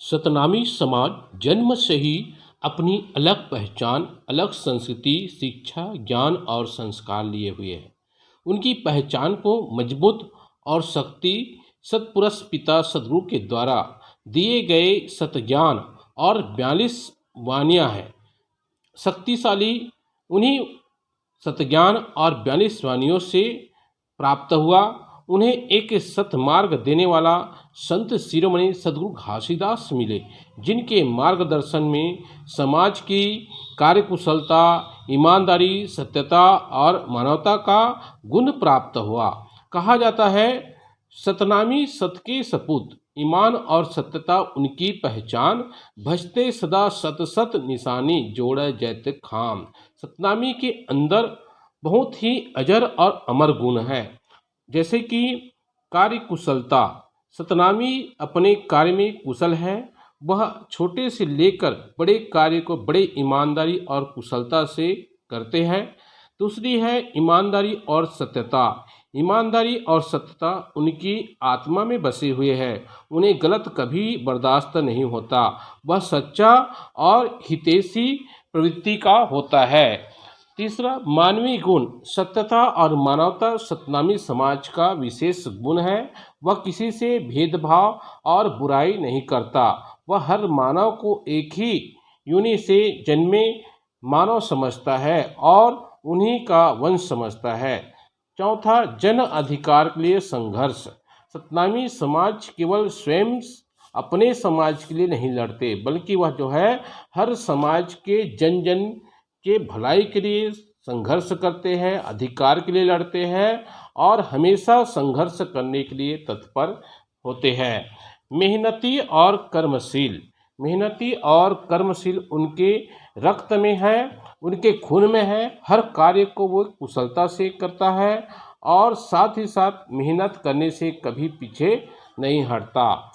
सतनामी समाज जन्म से ही अपनी अलग पहचान, अलग संस्कृति, शिक्षा, ज्ञान और संस्कार लिए हुए है। उनकी पहचान को मजबूत और शक्ति सतपुरुष पिता सदगुरु के द्वारा दिए गए सतज्ञान और 42 वाणियाँ हैं। शक्तिशाली उन्हीं सतज्ञान और 42 वाणियों से प्राप्त हुआ। उन्हें एक सतमार्ग देने वाला संत शिरोमणि सदगुरु घासीदास मिले, जिनके मार्गदर्शन में समाज की कार्यकुशलता, ईमानदारी, सत्यता और मानवता का गुण प्राप्त हुआ। कहा जाता है, सतनामी सत के सपूत, ईमान और सत्यता उनकी पहचान, भजते सदा सत सत निशानी, जोड़े जैत खाम। सतनामी के अंदर बहुत ही अजर और अमर गुण है, जैसे कि कार्य कुशलता। सतनामी अपने कार्य में कुशल है। वह छोटे से लेकर बड़े कार्य को बड़े ईमानदारी और कुशलता से करते हैं। दूसरी है ईमानदारी और सत्यता। ईमानदारी और सत्यता उनकी आत्मा में बसे हुए हैं। उन्हें गलत कभी बर्दाश्त नहीं होता। वह सच्चा और हितैषी प्रवृत्ति का होता है। तीसरा, मानवीय गुण। सत्यता और मानवता सतनामी समाज का विशेष गुण है। वह किसी से भेदभाव और बुराई नहीं करता। वह हर मानव को एक ही योनि से जन्मे मानव समझता है और उन्हीं का वंश समझता है। चौथा, जन अधिकार के लिए संघर्ष। सतनामी समाज केवल स्वयं अपने समाज के लिए नहीं लड़ते, बल्कि वह जो है हर समाज के जन जन के भलाई के लिए संघर्ष करते हैं, अधिकार के लिए लड़ते हैं और हमेशा संघर्ष करने के लिए तत्पर होते हैं। मेहनती और कर्मशील। मेहनती और कर्मशील उनके रक्त में है, उनके खून में है। हर कार्य को वो कुशलता से करता है और साथ ही साथ मेहनत करने से कभी पीछे नहीं हटता।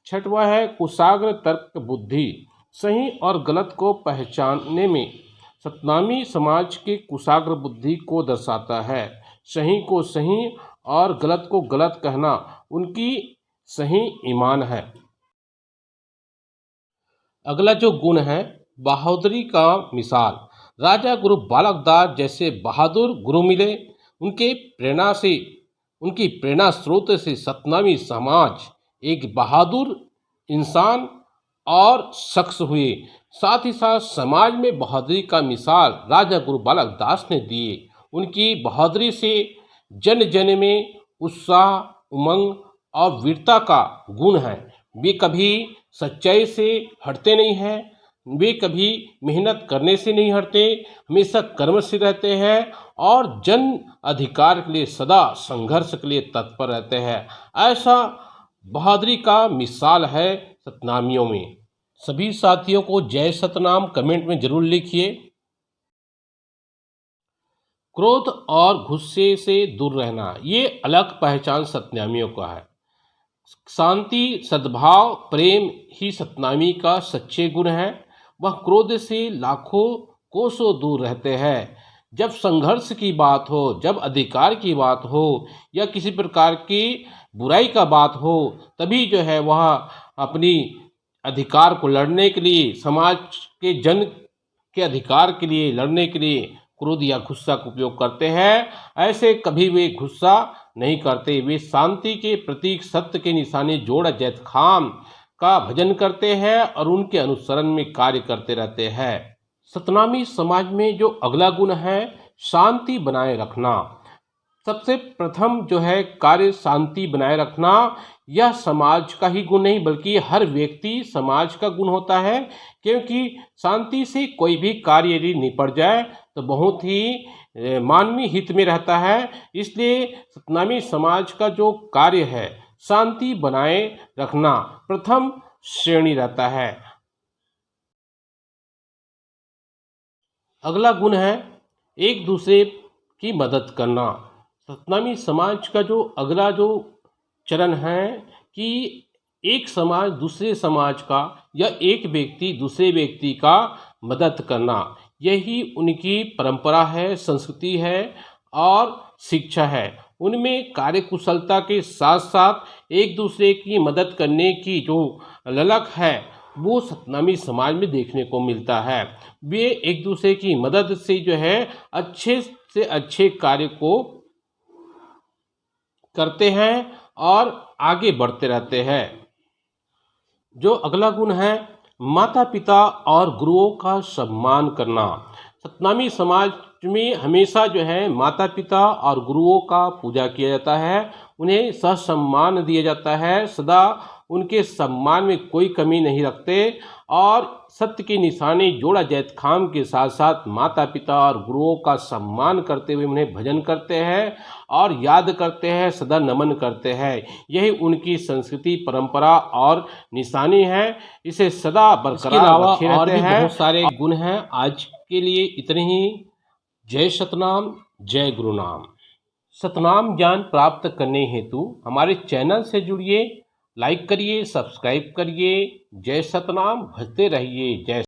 छठवां है कुशाग्र तर्क बुद्धि। सही और गलत को पहचानने में सतनामी समाज के कुशाग्र बुद्धि को दर्शाता है। सही को सही और गलत को गलत कहना उनकी सही ईमान है। अगला जो गुण है, बहादुरी का मिसाल। राजा गुरु बालक दास जैसे बहादुर गुरु मिले। उनके प्रेरणा से, उनकी प्रेरणा स्रोत से सतनामी समाज एक बहादुर इंसान और शख्स हुए। साथ ही साथ समाज में बहादुरी का मिसाल राजा गुरु बालक दास ने दिए। उनकी बहादुरी से जन जन में उत्साह, उमंग और वीरता का गुण है। वे कभी सच्चाई से हटते नहीं हैं। वे कभी मेहनत करने से नहीं हटते, हमेशा कर्म से रहते हैं और जन अधिकार के लिए सदा संघर्ष के लिए तत्पर रहते हैं। ऐसा बहादुरी का मिसाल है सतनामियों में। सभी साथियों को जय सतनाम कमेंट में जरूर लिखिए। क्रोध और गुस्से से दूर रहना, ये अलग पहचान सतनामियों का है। शांति, सद्भाव, प्रेम ही सतनामी का सच्चे गुण है। वह क्रोध से लाखों कोसों दूर रहते हैं। जब संघर्ष की बात हो, जब अधिकार की बात हो या किसी प्रकार की बुराई का बात हो, तभी जो है वह अपनी अधिकार को लड़ने के लिए, समाज के जन के अधिकार के लिए लड़ने के लिए क्रोध या गुस्सा का उपयोग करते हैं। ऐसे कभी वे गुस्सा नहीं करते। वे शांति के प्रतीक, सत्य के निशाने जोड़ जैत खाम का भजन करते हैं और उनके अनुसरण में कार्य करते रहते हैं। सतनामी समाज में जो अगला गुण है, शांति बनाए रखना। सबसे प्रथम जो है कार्य शांति बनाए रखना। यह समाज का ही गुण नहीं, बल्कि हर व्यक्ति समाज का गुण होता है, क्योंकि शांति से कोई भी कार्य यदि निपट जाए तो बहुत ही मानवीय हित में रहता है। इसलिए सतनामी समाज का जो कार्य है, शांति बनाए रखना प्रथम श्रेणी रहता है। अगला गुण है एक दूसरे की मदद करना। सतनामी समाज का जो अगला जो चरण है कि एक समाज दूसरे समाज का या एक व्यक्ति दूसरे व्यक्ति का मदद करना, यही उनकी परंपरा है, संस्कृति है और शिक्षा है। उनमें कार्यकुशलता के साथ साथ एक दूसरे की मदद करने की जो ललक है वो सतनामी समाज में देखने को मिलता है। वे एक दूसरे की मदद से जो है अच्छे से अच्छे कार्य को करते हैं और आगे बढ़ते रहते हैं। जो अगला गुण है माता पिता और गुरुओं का सम्मान करना। सतनामी समाज में हमेशा जो है माता पिता और गुरुओं का पूजा किया जाता है, उन्हें ससम्मान दिया जाता है, सदा उनके सम्मान में कोई कमी नहीं रखते और सत्य की निशानी जोड़ा जैत खाम के साथ साथ माता पिता और गुरुओं का सम्मान करते हुए उन्हें भजन करते हैं और याद करते हैं, सदा नमन करते हैं। यही उनकी संस्कृति परंपरा और निशानी है, इसे सदा बरकरार रखे रहते हैं। बहुत सारे गुण हैं। आज के लिए इतने ही। जय सतनाम, जय गुरुनाम। सतनाम ज्ञान प्राप्त करने हेतु हमारे चैनल से जुड़िए, लाइक करिए, सब्सक्राइब करिए। जय सतनाम, भजते रहिए। जय